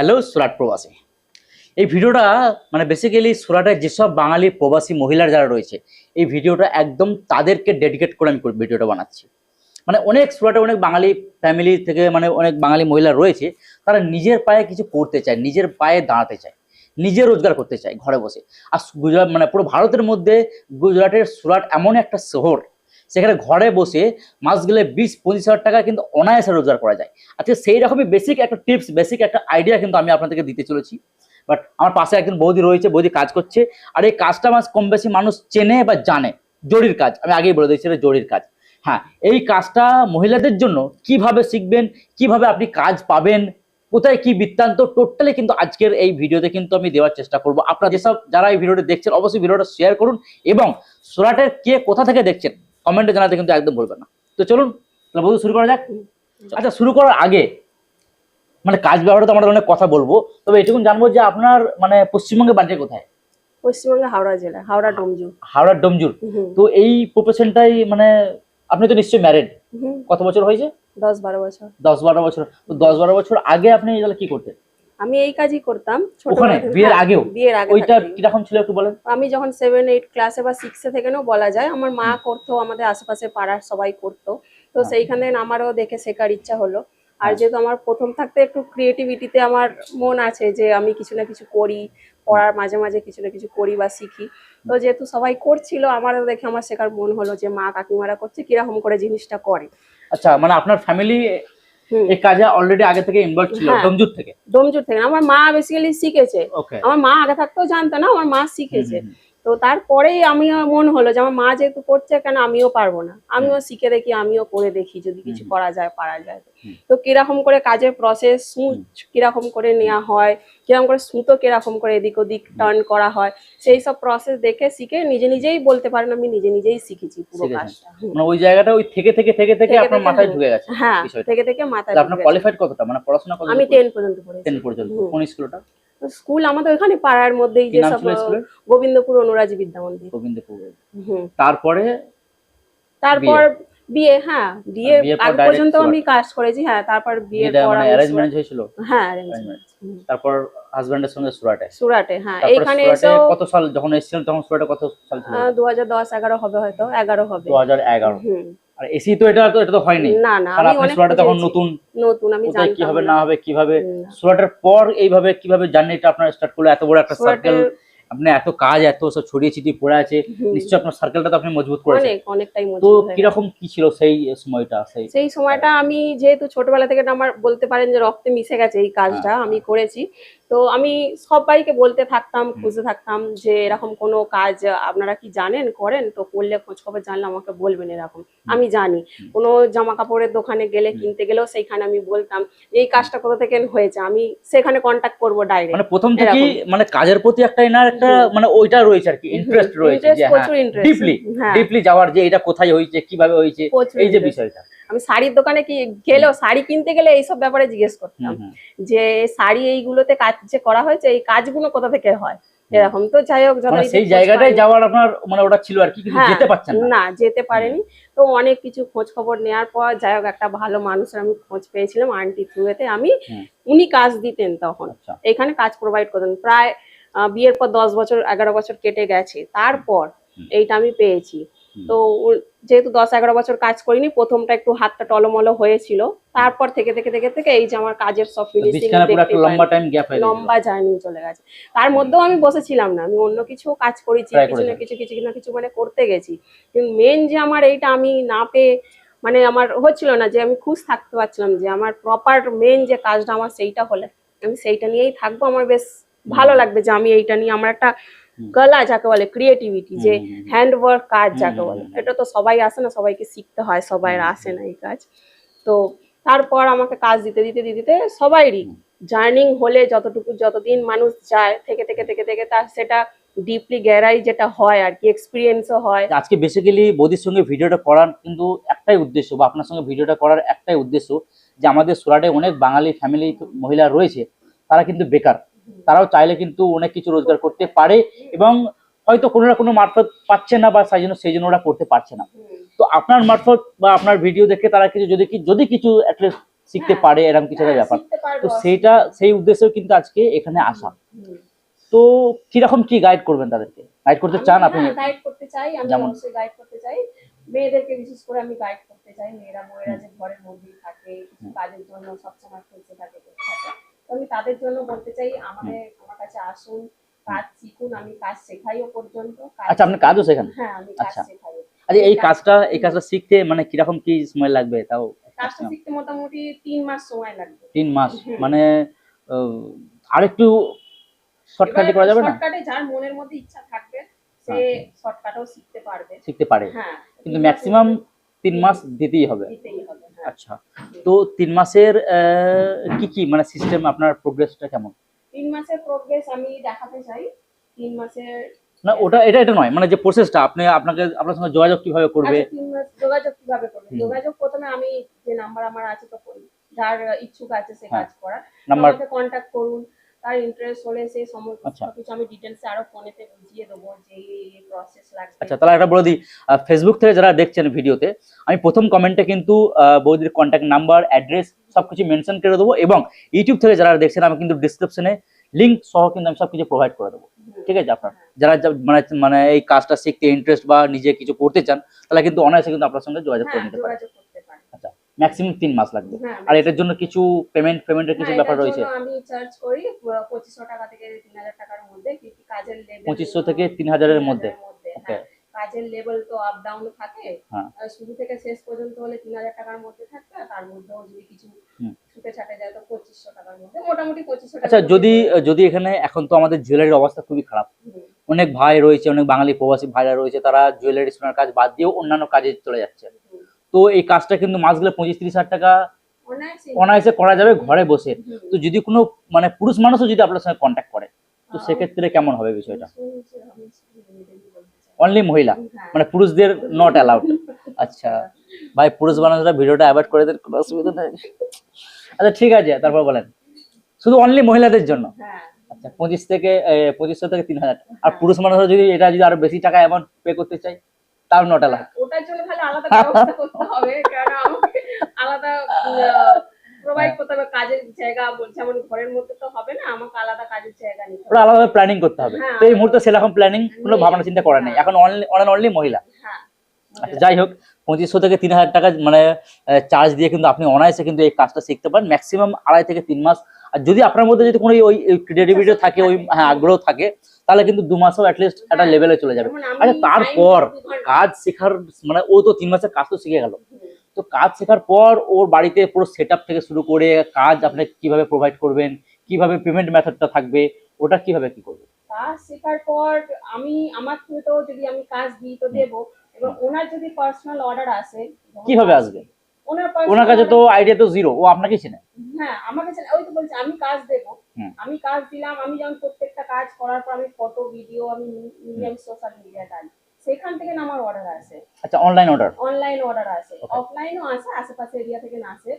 Hello Surat প্রবাসী। এই ভিডিওটা মানে বেসিক্যালি সুরাটের যেসব বাঙালি প্রবাসী মহিলার যারা রয়েছে, এই ভিডিওটা একদম তাদেরকে ডেডিকেট করে আমি ভিডিওটা বানাচ্ছি। মানে অনেক সুরাটে অনেক বাঙালি ফ্যামিলি থেকে মানে অনেক বাঙালি মহিলা রয়েছে, তারা নিজের পায়ে কিছু করতে চায়, নিজের পায়ে দাঁড়াতে চায়, নিজে রোজগার করতে চায় ঘরে বসে। আর গুজরাট মানে পুরো ভারতের মধ্যে গুজরাটের সুরাট এমন একটা শহর, সেখানে ঘরে বসে মাস গেলে 20-25 হাজার টাকা কিন্তু অনায়াসে রোজগার করা যায়। আজকে সেই রকমই বেসিক একটা টিপস, বেসিক একটা আইডিয়া কিন্তু আমি আপনাদেরকে দিতে চলেছি। বাট আমার পাশে একজন বৌদি রয়েছে, বৌদি কাজ করছে, আর এই কাজটা আমার কম বেশি মানুষ চেনে বা জানে। জরির কাজ, আমি আগেই বলে দিয়েছি, এটা জরির কাজ। হ্যাঁ, এই কাজটা মহিলাদের জন্য কিভাবে শিখবেন, কিভাবে আপনি কাজ পাবেন, কোথায় কি বৃত্তান্ত, টোটালি কিন্তু আজকের এই ভিডিওতে কিন্তু আমি দেওয়ার চেষ্টা করব। আপনারা যেসব যারা এই ভিডিওটা দেখছেন অবশ্যই ভিডিওটা শেয়ার করুন, এবং সুরাটের কে কোথা থেকে দেখছেন কমেন্টে জানাতে কিন্তু একদম বলবেন না। তো চলুন তাহলে বৌদি শুরু করা যাক। আচ্ছা, শুরু করার আগে মানে কাজ ব্যাপারে তো আমরা অনেক কথা বলবো, তবে এটুকুন জানবো যে আপনার মানে পশ্চিমবঙ্গের বাড়ি কোথায়? পশ্চিমবঙ্গে হাওড়া জেলা, হাওড়া ডোমজুর। হাওড়ার ডোমজুর। তো এই প্রফেশনটাই মানে আপনি তো নিশ্চয়ই ম্যারিড, কত বছর হয়েছে? 10-12 বছর। 10-12 বছর। তো 10-12 বছর আগে আপনি তাহলে কি করতেন? আমি এই কাজই করতাম ওখানে বিয়ের আগেও? বিয়ের আগে ওইটা কিরকম ছিল একটু বলেন। আমি যখন 7-8 ক্লাসে বা 6 থেকে নাও বলা যায়, আমার মা করতো, আমাদের আশেপাশে পাড়ার সবাই করতো। তো সেইখানে আমারও দেখে শেখার ইচ্ছা হলো। আর যেহেতু আমার প্রথম থাকতে একটু ক্রিয়েটিভিটিতে আমার মন আছে, যে আমি কিছু না কিছু করি, পড়ার মাঝে মাঝে কিছু না কিছু করি বা শিখি। তো যেহেতু সবাই করছিল, আমারও দেখে আমার শেখার মন হলো যে মা কাকিমারা করছে, কিরকম করে জিনিসটা করে। আচ্ছা, মানে আপনার ফ্যামিলি এই কাজে অলরেডি আগে থেকে ইনভলভ ছিল? ডোমজুর থেকে? ডোমজুর থেকে আমার মা বেসিক্যালি শিখেছে। আমার মা আগে থাকতেও জানতো না, আমার মা শিখেছে। তো তারপরেই আমি মন হলো যে আমার মা যেহেতু করছে, কেন আমিও পারবো না, আমিও শিখে দেখি, আমিও করে দেখি, যদি কিছু করা যায় পারা যায়। তো কিরকম করে কাজের প্রসেস, সুচ কিরকম করে নেওয়া হয়, কিরকম করে সুতো কিরকম করে এদিক ওদিক টার্ন করা হয়, সেই সব প্রসেস দেখে শিখে নিজে নিজেই বলতে পারেন আমি নিজে নিজেই শিখেছি পুরো কাজটা। মানে ওই জায়গাটা ওই থেকে থেকে থেকে থেকে আপনার মাথায় ঢুকে গেছে? হ্যাঁ, থেকে থেকে মাথায়। আপনার কোয়ালিফাইড কতটা, মানে পড়াশোনা কত? আমি 10 পর্যন্ত পড়েছি। 10 পর্যন্ত। কোন স্কুলটা? স্কুল আমাদের ওখানে পাড়ার মধ্যেই, যে সব গোবিন্দপুর অনুরাজি বিদ্যা মন্দির। গোবিন্দপুর। তারপরে তারপর বিয়ে। হ্যাঁ, বিয়ে আগ পর্যন্ত আমি কাজ করেছি। হ্যাঁ, তারপর বিয়ের পর আমি অ্যারেঞ্জ ম্যারেজ হয়েছিল? হ্যাঁ, অ্যারেঞ্জ ম্যারেজ। তারপর হাজবেন্ডের সঙ্গে সুরাটে? হ্যাঁ, এখানে এসে কত সাল যখন এসেছিলেন তখন সুরাটে কত সাল ছিল? 2010-11 হবে, হয়তো 11 হবে। 2011। আর এসি তো এটা তো হয়নি। না না, আমি অনেক সুরাটে তখন নতুন, আমি জানি কিভাবে না হবে, কিভাবে সুরাটের পর এইভাবে কিভাবে জার্নিটা আপনার স্টার্ট করলো? এত বড় একটা সার্কেল, আপনি এত কাজ এত সব ছড়িয়ে ছিটিয়ে পড়ে আছে, নিশ্চয়ই আপনার সার্কেলটা তো আপনি মজবুত করেছেন। অনেকটাই মজবুত। তো কিরকম কি ছিল সেই সময়টা? সেই সময়টা আমি যেহেতু ছোটবেলা থেকে আমার বলতে পারেন যে রক্তে মিশে গেছে এই কাজটা, আমি করেছি। তো আমি সবাইকে বলতে থাকতাম, খুঁজতে থাকতাম যে এরকম কোনো কাজ আপনারা কি জানেন, করেন, তো করলে খোঁজ খবর জানলে আমাকে বলবেন। এরকম আমি জানি, কোনো জামা কাপড়ের দোকানে গেলে, কিনতে গেলেও সেইখানে আমি বলতাম এই কাজটা কোথা থেকে হয়েছে, আমি সেখানে কন্ট্যাক্ট করবো ডাইরেক্ট। মানে প্রথম থেকেই মানে কাজের প্রতি একটা মানে ওইটা রয়েছে আর কি, ইন্টারেস্ট রয়েছে, যে ডিপলি যাওয়ার, যে এটা কোথায় হয়েছে, কিভাবে হয়েছে, এই যে বিষয়টা। আমি শাড়ির দোকানে কি গেলেও, শাড়ি কিনতে গেলে এইসব ব্যাপারে জিজ্ঞেস করতাম যে শাড়ি এইগুলোতে কাজ যে করা হয়েছে, এই কাজগুলো কোথা থেকে হয়, এরকম। তো যাই হোক, সেই জায়গাটায় যাওয়ার আপনার মানে ওটা ছিল আর কি, কিন্তু যেতে পারছেন না, যেতে পারেনি। তো অনেক কিছু খোঁজ খবর নেওয়ার পর যাই হোক একটা ভালো মানুষের আমি খোঁজ পেয়েছিলাম আন্টি থ্রুতে। উনি কাজ দিতেন তখন, এখানে কাজ প্রোভাইড করতেন। প্রায় বিয়ের পর 10-11 বছর কেটে গেছে, তারপর এইটা আমি পেয়েছি। তো যেহেতু 10-11 বছর কাজ করিনি, প্রথমটা একটু হাতটা টলমলো হয়েছিল, তারপর থেকে থেকে থেকে থেকে এই যে আমার কাজের সব ফিনিশিং, লম্বা জার্নি চলে গেছে। তার মধ্যেও আমি বসেছিলাম না, আমি অন্য কিছু কাজ করেছি, কিছু না কিছু মানে করতে গেছি। কিন্তু মেন যে আমার এইটা আমি না পেয়ে মানে আমার হচ্ছিল না, যে আমি খুশ থাকতে পারছিলাম যে আমার প্রপার মেন যে কাজটা আমার সেইটা হলে আমি সেইটা নিয়েই থাকবো, আমার বেশ ভালো লাগবে যে আমি এইটা নিয়ে আমার একটা কলা যাকে বলে, ক্রিয়েটিভিটি, যে হ্যান্ড ওয়ার্ক কাজ যাকে বলে, এটা তো সবাই আসে না, সবাইকে শিখতে হয়, সবাই আসে না এই কাজ। তো তারপর আমাকে কাজ দিতে দিতে দিতে সবাইরই জার্নিং হলে যতদিন মানুষ যায়, থেকে থেকে থেকে থেকে তার সেটা ডিপলি গেরাই যেটা হয় আর কি, এক্সপিরিয়েন্সও হয়। আজকে বেসিক্যালি বৌদির সঙ্গে ভিডিওটা করার কিন্তু একটাই উদ্দেশ্য, বা আপনার সঙ্গে ভিডিওটা করার একটাই উদ্দেশ্য, যে আমাদের সুরাটে অনেক বাঙালি ফ্যামিলি মহিলা রয়েছে, তারা কিন্তু বেকার, তারাও চাইলে কিন্তু অনেক কিছু রোজগার করতে পারে, এবং হয়তো কোনো না কোনো মারফত পাচ্ছে না, বা সেই জন্য ওরা করতে পারছে না। তো আপনার মারফত বা আপনার ভিডিও দেখে তারা কিছু যদি কিছু অ্যাটলিস্ট শিখতে হ্যাঁ, পারে এরকম কিছু একটা ব্যাপার। শিখতে পারবে, তো অসুবিধা নেই। সেই উদ্দেশ্যেও কিন্তু আজকে এখানে আসা। হুম। তো কিরকম কি গাইড করবেন তাদেরকে, গাইড করতে আমি চান আপনি? হ্যাঁ গাইড করতে চাই, আমি যেমন অবশ্যই গাইড করতে চাই। মেয়েদেরকে বিশেষ করে আমি গাইড করতে চাই। মেয়েরা যে ঘরের মধ্যেই থাকে, কিছু কাজের জন্য সবসময় খুঁজতে থাকে, করতে থাকে। তো আমি তাদের জন্য বলতে চাই, আমার কাছে আসুন, কাজ শিখুন। আমি কাজ শেখাইও পর্যন্ত। আচ্ছা, আপনি কাজও শেখান? হ্যাঁ, আমি কাজ আচ্ছা শেখাই। আচ্ছা, এই কাজটা শিখতে মানে কিরকম কি সময় লাগবে তাও? কাজটা শিখতে মোটামুটি ৩ মাস সময় লাগবে। 3 মাস? হুম। মানে আরেকটু এবার শর্টকাটে করা যাবে না? শর্টকাটে যার মনের মধ্যে ইচ্ছা থাকবে সে হ্যাঁ, শর্টকাটেও শিখতে পারবে। শিখতে পারে, হ্যাঁ, কিন্তু ৩ মাসের ম্যাক্সিমাম মধ্যে 3 মাস দিতেই হবে। দিতেই হবে। হ্যাঁ। আচ্ছা, তো 3 মাসের কি কি মানে সিস্টেম, আপনার প্রোগ্রেসটা কেমন? ৩ মাসের প্রোগ্রেস আমি দেখাতে চাই। ৩ মাসের না ওটা এটা নয়, মানে যে প্রসেসটা আপনার সঙ্গে যোগাযোগ কিভাবে করবে? আচ্ছা, ৩ মাস যোগাযোগ কিভাবে করবে? হুম। যোগাযোগ প্রথমে আমি যে নাম্বার আমার আছে, তো যার ইচ্ছুক আছে সে হ্যাঁ, কাজ করার, নাম্বার। আমাকে কন্ট্যাক্ট করুন। তার ইন্টারেস্ট হলে সেই সমস্ত আচ্ছা কিছু আমি ডিটেইলসে আরো ফোনেতে বুঝিয়ে দেবো যে এই প্রসেস লাগবে। আচ্ছা, তাহলে এটা বলে দিই, ফেসবুক থেকে যারা দেখছেন ভিডিওতে, আমি প্রথম কমেন্টে কিন্তু বৌদির কন্ট্যাক্ট নাম্বার, অ্যাড্রেস সবকিছু মেনশন করে দেবো, এবং ইউটিউব থেকে যারা দেখছেন আমি কিন্তু ডিসক্রিপশনে লিঙ্ক সহ কিন্তু আমি সবকিছু প্রোভাইড করে দেবো। হুম। ঠিক আছে, আপনার যারা মানে মানে এই কাজটা শিখতে ইন্টারেস্ট বা নিজে কিছু করতে চান, তাহলে কিন্তু অনায়াসে কিন্তু আপনার সঙ্গে যোগাযোগ করে হ্যাঁ, নিতে পারে। যোগাযোগ করতে পারে। আচ্ছা, ম্যাক্সিমাম 3 মাস লাগবে। হ্যাঁ, আর এটার জন্য কিছু পেমেন্টের কিছু হ্যাঁ, ব্যাপার এটার রয়েছে? জন্য আমি চার্জ করি ২৫০০ টাকা থেকে ৩০০০ টাকার মধ্যে। কিন্তু কাজের লেভেল 2500 থেকে 3000-এর মধ্যে? ওকে। হ্যাঁ, কাজের লেভেল তো আপ ডাউন থাকে। হ্যাঁ। শুরু থেকে শেষ পর্যন্ত হলে ৩০০০ টাকার মধ্যে থাকবে। আর তার মধ্যেও যদি কিছু হুম। ছুটে ছাটে যায় তো ২৫০০ টাকার মধ্যে, মোটামুটি ২৫০০ আচ্ছা, টাকার যদি মধ্যে। যদি এখানে এখন তো আমাদের জুয়েলারির অবস্থা খুবই খারাপ, হুম, অনেক ভাই রয়েছে, অনেক বাঙালি প্রবাসী ভাইরা রয়েছে, তারা জুয়েলারি সোনার কাজ বাদ দিয়েও অন্যান্য কাজে চলে যাচ্ছে। হুম। তো এই কাজটা কিন্তু মাস গেলে 25-30 হাজার টাকা অনায়াসেই। অনায়াসে করা যাবে ঘরে বসে। হুম। তো যদি কোনো মানে পুরুষ মানুষও যদি আপনার সঙ্গে কন্ট্যাক্ট করে, তো হ্যাঁ, সেক্ষেত্রে কেমন হবে বিষয়টা? আমি শুধু মেয়েদেরই বলতে চাই। অনলি মহিলা, হ্যাঁ। মানে পুরুষদের নট অ্যালাউড? আচ্ছা ভাই, পুরুষ মানুষরা ভিডিওটা অ্যাভয়েড করে দেন, কোনো অসুবিধা নেই। আচ্ছা ঠিক আছে, তারপর বলেন, শুধু অনলি মহিলাদের জন্য? হ্যাঁ। আচ্ছা, 2500 থেকে 3000। আর পুরুষ মানুষরা যদি আরো বেশি টাকা অ্যামাউন্ট পে করতে চাই, তাও নট অ্যালাউড? ওটার জন্য তাহলে আলাদা ব্যবস্থা করতে হবে, কারণ আমাকে আলাদা প্রোভাইড করতে হবে কাজের জায়গা। যেমন ঘরের মধ্যে তো হবে না, আমাকে আলাদা কাজের জায়গা নিতে হবে। ওটা আলাদাভাবে প্ল্যানিং করতে হবে। হ্যাঁ, তো এই মুহূর্তে সেরকম প্ল্যানিং কোনো নেই। ভাবনা চিন্তা করা নেই, এখন অনলি মহিলা। হ্যাঁ। আচ্ছা যাই হোক, 2500 থেকে 3000 টাকা মানে চার্জ দিয়ে কিন্তু আপনি অনায়াসে কিন্তু এই কাজটা শিখতে পারেন, ম্যাক্সিমাম 2.5 থেকে 3 মাস। আর যদি আপনার মধ্যে যদি কোনো ওই ক্রিয়েটিভিটি থাকে, ওই হ্যাঁ আগ্রহ থাকে, তাহলে কিন্তু 2 মাসও অ্যাটলিস্ট একটা হ্যাঁ। লেভেলে চলে যাবে। যেমন আমি আচ্ছা, তারপর টাইম 2 ঘন্টা। কাজ শেখার মানে ও তো 3 মাসের কাজ তো শিখে গেল, হুম। তো কাজ শেখার পর ওর বাড়িতে পুরো সেটআপ থেকে শুরু করে কাজ আপনি কিভাবে প্রোভাইড করবেন, কিভাবে পেমেন্ট মেথডটা থাকবে, ওটা কিভাবে কি করবে? কাজ শেখার পর আমার থ্রুতেও যদি আমি কাজ দিই তো দেবো। এবার ওনার যদি পার্সোনাল অর্ডার আসে, যেমন কিভাবে কাজ- আসবে? ওনার ওনার personal কাছে তো order- আইডিয়া তো জিরো, ও আপনাকে চেনে। হ্যাঁ, আমাকে ওই তো বলছি আমি কাজ দেবো। হুম। আমি কাজ দিলাম, আমি যেমন প্রত্যেকটা কাজ করার পর আমি ফটো ভিডিও আমি মিডিয়াম সোশ্যাল মিডিয়া ডালি, সেখান থেকে না আমার অর্ডার আসে। আচ্ছা, অনলাইন অর্ডার? অনলাইন অর্ডার আসে, Okay. অফলাইনও আসে, আশেপাশে এরিয়া থেকে না আসে।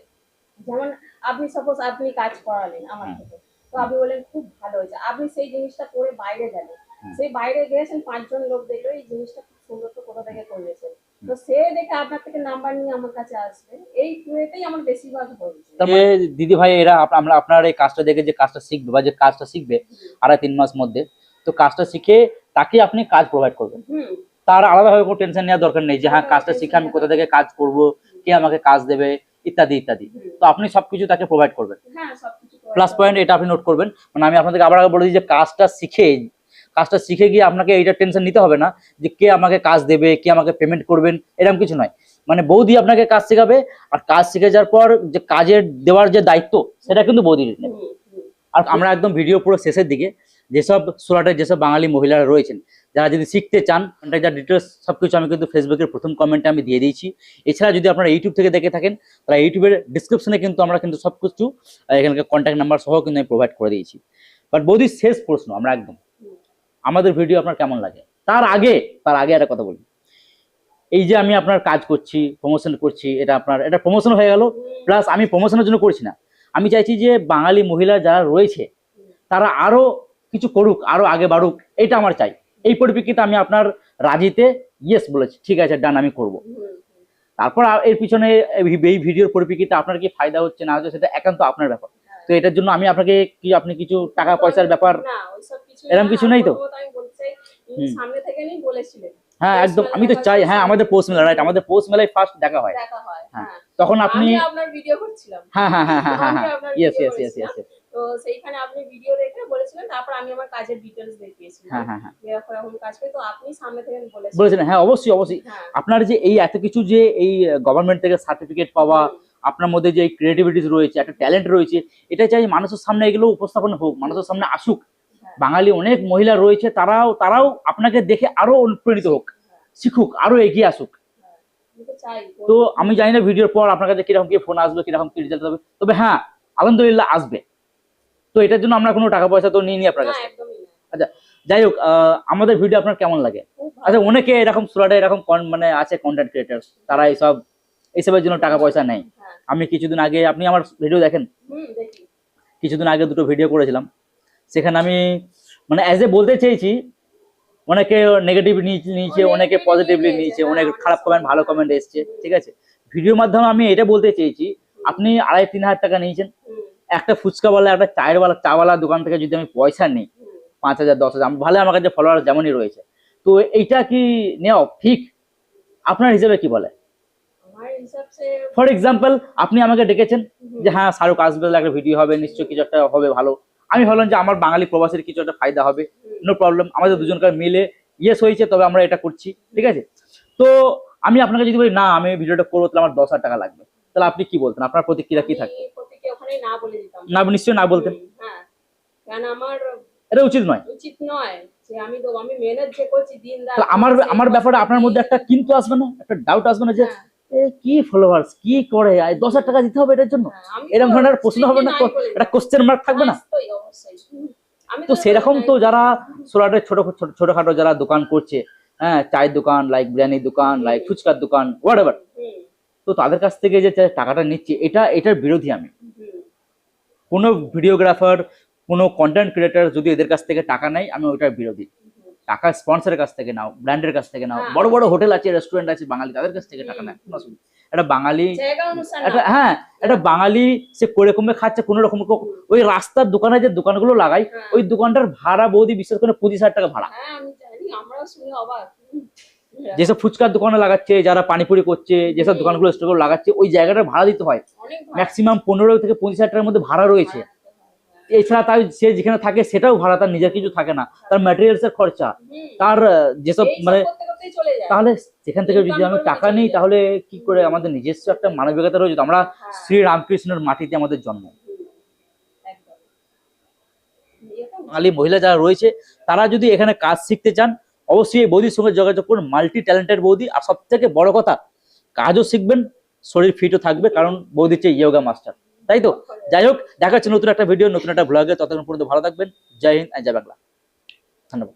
যেমন আপনি সাপোজ আপনি কাজ করালেন আমার থেকে, তো আপনি বললেন খুব ভালো হয়েছে, আপনি সেই জিনিসটা পরে বাইরে গেলেন, সেই বাইরে গিয়েছেন 5 জন লোক দেখলো এই জিনিসটা খুব সুন্দর, তো কোথা থেকে করেছেন, তো সে দেখে আপনার থেকে নাম্বার নিয়ে আমার কাছে আসবে। এই ওয়েতেই আমার বেশিরভাগ হয়েছে। তবে দিদি ভাই এরা আমরা আপনার এই কাজটা দেখে যে কাজটা শিখবে বা যে কাজটা শিখবে 2.5-3 মাস মধ্যে, তো কাজটা শিখে তাকে আপনি কাজ প্রোভাইড করবেন, হুম। তার আলাদাভাবে কোনো টেনশন নেওয়ার দরকার নেই যে হ্যাঁ কাজটা শিখে আমি কোথা থেকে কাজ করব, কে আমাকে কাজ দেবে, ইত্যাদি ইত্যাদি। তো আপনি সবকিছু তাকে প্রোভাইড করবেন। হ্যাঁ, সবকিছু প্লাস পয়েন্ট এটা আপনি নোট করবেন, মানে আমি আপনাদেরকে আবার আগে বলে দিই যে কাজটা শিখে গিয়ে আপনাকে এইটা টেনশন নিতে হবে না যে কে আমাকে কাজ দেবে, কে আমাকে পেমেন্ট করবেন, এরকম কিছু নয়। মানে বৌদি আপনাকে কাজ শেখাবে, আর কাজ শিখে যাওয়ার পর যে কাজের দেওয়ার যে দায়িত্ব সেটা কিন্তু বৌদি নেবে। আর আমরা একদম ভিডিও পুরো শেষের দিকে যেসব সুরাটের যেসব বাঙালি মহিলারা রয়েছেন, যারা যদি শিখতে চান, কন্ট্যাক্ট ডিটেলস সবকিছু আমি কিন্তু ফেসবুকের প্রথম কমেন্টে আমি দিয়ে দিয়েছি। এছাড়া যদি আপনারা ইউটিউব থেকে দেখে থাকেন, তাহলে ইউটিউবের ডিসক্রিপশনে কিন্তু আমরা কিন্তু সবকিছু এখানকার কন্ট্যাক্ট নাম্বার সহ কিন্তু আমি প্রোভাইড করে দিয়েছি। বাট বৌদির শেষ প্রশ্ন, আমরা একদম আমাদের ভিডিও আপনার কেমন লাগে, তার আগে একটা কথা বলি। এই যে আমি আপনার কাজ করছি, প্রমোশন করছি, এটা প্রমোশন হয়ে গেল, প্লাস আমি প্রমোশনের জন্য করছি না, আমি চাইছি যে বাঙালি মহিলা যারা রয়েছে তারা আরো কিছু করুক, আরো আগে বাড়ুক, এটা আমার চাই। এই পরিপ্রেক্ষিতে আমি আপনার রাজিতে ইয়েস বলেছি, ঠিক আছে ডান আমি করব। তারপর এর পিছনে এই ভিডিওর পরিপ্রেক্ষিতে আপনার কি ফায়দা হচ্ছে না হচ্ছে সেটা একান্ত আপনার ব্যাপার। তো এটার জন্য আমি আপনাকে কি আপনি কিছু টাকা পয়সার ব্যাপার না ওইসব কিছু এরকম কিছু নেই তো? আমি বলতে চাই সামনে থেকে নেই বলেছিলেন। হ্যাঁ একদম, আমি তো চাই, হ্যাঁ আমাদের পোস্ট মেলা, রাইট, আমাদের পোস্ট মেলায় ফার্স্ট দেখা হয়। হ্যাঁ তখন আপনি আমি আপনার ভিডিও করছিলাম। হ্যাঁ হ্যাঁ হ্যাঁ হ্যাঁ হ্যাঁ ইয়েস ইয়েস ইয়েস ইয়েস। তো সেইখানে আপনি ভিডিও দেখে বলেছিলেন, তারপর আমি আমার কাজের ডিটেইলস দেখিয়েছিলাম। হ্যাঁ হ্যাঁ হ্যাঁ এরকম কাজ করি, তো আপনি সামনে থেকে বলেছিলেন। হ্যাঁ অবশ্যই অবশ্যই। আপনার যে এই এত কিছু যে এই গভর্নমেন্ট থেকে সার্টিফিকেট পাওয়া, আপনার মধ্যে যে ক্রিয়েটিভিটিস রয়েছে, একটা ট্যালেন্ট রয়েছে, এটা চাই মানুষের সামনে এগুলো উপস্থাপন হোক, মানুষের সামনে আসুক। বাঙালি অনেক মহিলা রয়েছে, তারাও আপনাকে দেখে আরো অনুপ্রাণিত হোক, শিখুক, আরো এগিয়ে আসুক। তো আমি জানি না ভিডিওর পর আপনার কাছে কিরকম কি ফোন আসবে, কিরকম কি রেজাল্ট হবে, তবে হ্যাঁ আলহামদুলিল্লাহ আসবে। তো এটার জন্য আমরা কোনো টাকা পয়সা তো নিইনি আপনার কাছে। আচ্ছা যাই হোক, আমাদের ভিডিও আপনার কেমন লাগে? আচ্ছা অনেকে এরকম সুরাটে এরকম মানে আছে কন্টেন্ট ক্রিয়েটার, তারা এইসবের জন্য টাকা পয়সা নেই। আমি কিছুদিন আগে, আপনি আমার ভিডিও দেখেন, কিছুদিন আগে দুটো ভিডিও করেছিলাম, সেখানে আমি মানে অ্যাজ এ বলতে চেয়েছি, অনেকে নেগেটিভ নিয়েছে, অনেকে পজিটিভলি নিয়েছে, অনেক খারাপ কমেন্ট ভালো কমেন্ট এসছে, ঠিক আছে। ভিডিওর মাধ্যমে আমি এটা বলতে চেয়েছি, আপনি 2,500-3 হাজার টাকা নিয়েছেন, একটা ফুচকাওয়ালা, একটা চাওয়ালা দোকান থেকে যদি আমি পয়সা নিই 5,000 10,000, ভালো আমার কাছে ফলোয়ার যেমনই রয়েছে, তো এইটা কি নেওয়া ঠিক? আপনার হিসেবে কি বলে? ফর এক্সাম্পল আপনি আমাকে ডেকেছেন যে হ্যাঁ শাহরুখ আসবে, একটা ভিডিও হবে, নিশ্চয়ই কিছু একটা হবে ভালো, আমি ভাবলাম যে আমার বাঙালি প্রবাসীর কিছু একটা ফায়দা হবে, নো প্রবলেম, আমাদের দুজনকার মিলে ইয়েস হয়েছে, তবে আমরা এটা করছি, ঠিক আছে। তো আমি আপনাকে যদি বলি না আমি ভিডিওটা করবো, তাহলে আমার 10,000 টাকা লাগবে, তাহলে আপনি কি বলতেন? আপনার প্রতিক্রিয়া কি থাকতো? না নিশ্চয়ই না বলতেন। এটা উচিত নয়। যে আমি মেহনত যে করছি দিন রাত, আমার ব্যাপারে আপনার মধ্যে একটা কিন্তু আসবে না, একটা ডাউট আসবে না যে কি ফলোয়ার্স কি করে, 10,000 টাকা দিতে হবে এটার জন্য, এরকম ধরনের প্রশ্ন হবে না, একটা কোশ্চেন মার্ক থাকবে না? তো সেরকম তো যারা সুরাটের ছোটখাটো যারা দোকান করছে, হ্যাঁ চায়ের দোকান, লাইক বিরিয়ানির দোকান, লাইক ফুচকার দোকান, হোয়াটএভার, তো তাদের কাছ থেকে যে টাকাটা নিচ্ছে, এটার বিরোধী আমি। কোনো ভিডিওগ্রাফার, কোনো কন্টেন্ট ক্রিয়েটার যদি এদের কাছ থেকে টাকা নেয়, আমি ওইটার বিরোধী। টাকা স্পন্সরের কাছ থেকে নাও, ব্র্যান্ডের কাছ থেকে নাও, বড় বড় হোটেল আছে, রেস্টুরেন্ট আছে বাঙালি, তাদের কাছ থেকে টাকা নেয়, কোনো অসুবিধা। একটা বাঙালি, একটা বাঙালি সে করে কমে খাচ্ছে কোনো রকম, ওই রাস্তার দোকানে যে দোকানগুলো লাগাই, ওই দোকানটার ভাড়া বৌদি বিশেষ করে 25,000 টাকা ভাড়া। যেসব ফুচকার দোকানে লাগাচ্ছে, যারা পানিপুরি করছে, যেসব দোকানগুলো স্টোরগুলো লাগাচ্ছে, ওই জায়গাটার ভাড়া দিতে হয় ম্যাক্সিমাম 15 থেকে 25,000 টাকার মধ্যে ভাড়া রয়েছে। এছাড়া তাই সে যেখানে থাকে সেটাও ভাড়া, তার নিজের কিছু থাকে না, তার ম্যাটেরিয়ালস এর খরচা, তার যেসব মানে, তাহলে সেখান থেকে যদি আমি টাকা নিই, তাহলে কি করে? আমাদের নিজস্ব একটা মানবিকতা রয়েছে, আমরা শ্রী রামকৃষ্ণের মাটিতে আমাদের জন্ম। বাঙালি মহিলা যারা রয়েছে, তারা যদি এখানে কাজ শিখতে চান, অবশ্যই এই বৌদির সঙ্গে যোগাযোগ করুন, মাল্টি ট্যালেন্টেড বৌদি। আর সব থেকে বড় কথা, কাজও শিখবেন, শরীর ফিটও থাকবে, কারণ বৌদি হচ্ছে ইয়োগা মাস্টার, তাই তো। যাই হোক, দেখা হচ্ছে নতুন একটা ভিডিও, নতুন একটা ব্লগে, ততক্ষণ পর্যন্ত ভালো থাকবেন। জয় হিন্দ, জয় বাংলা, ধন্যবাদ।